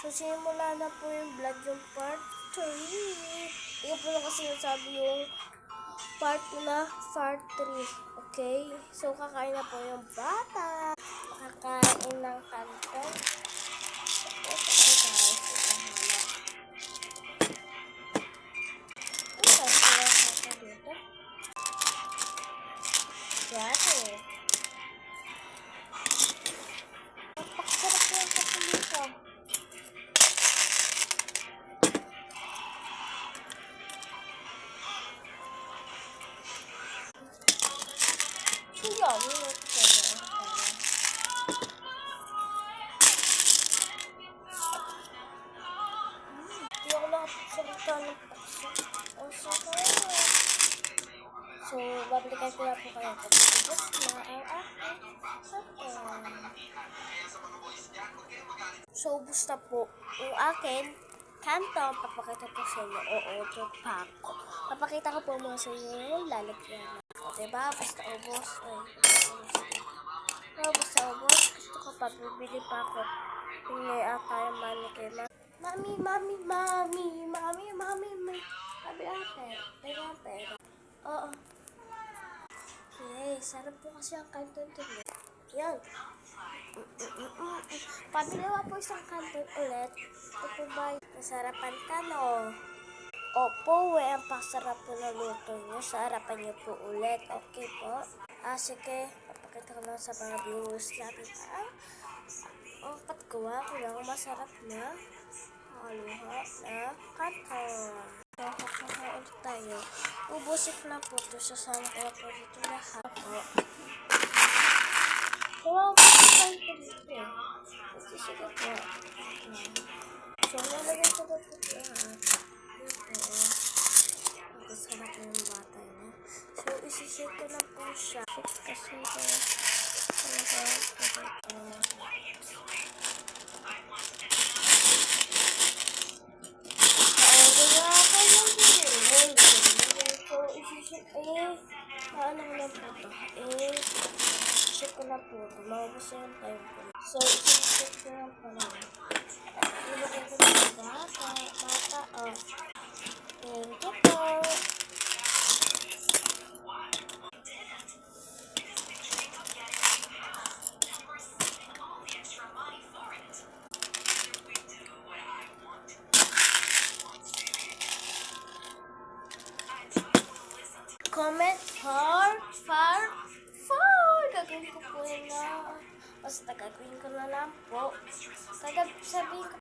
So, simula na po yung vlog yung part 3. Hindi ko po na kasi nasabi yung part na part 3. Okay? So, kakain na po yung bata. Kakain ng kanton. Grabe. Napakasarap yung kapulito. Sige, hindi ako nakapagsalita ng paksa. Ang sakit. So, babalikan ko na po kayo kapag ubos na ang aking kanton. So, ubos na po yung akin kanton. Papakita po sa inyo. Oo, pa ako. Papakita ko po muna sa inyo yung lalagyan. O, diba? Basta ubos. Basta ubos. Gusto ko pa. Bibili pa ako. Hindi ata yung mani kay Mami. Sabi lang pera. Oo. Okay, sarap po kasi ang kanton tuloy. Yan. Pabili po isang kanton ulit. Ito po ba nasarapan ka, no? Opo, ang pasarap po na luto nyo. Sa harapan nyo po ulit. Okay po? Sige. Papakita ko lang sa mga viewers natin. Ang patgawa ko lang masarap na haluha na kanton. So, kakain tayo. Ubusik na po ito. Sasama ko na po dito lahat po. Wow, kain ko dito. Sige po. So, nalagay ko po ito lahat. Ito. Masarap na yung bata niya. So, isishake ko na po siya. Kasi ito. Paano ko lang po ito? Isishake ko na po ito. Maubos na yung time ko. So, isishake ko lang po na. Ilagay ko na yung bata. Thank you po. Comment for. Gagawin ko po yun na. Basta gagawin ko na lang po. Sabihin ko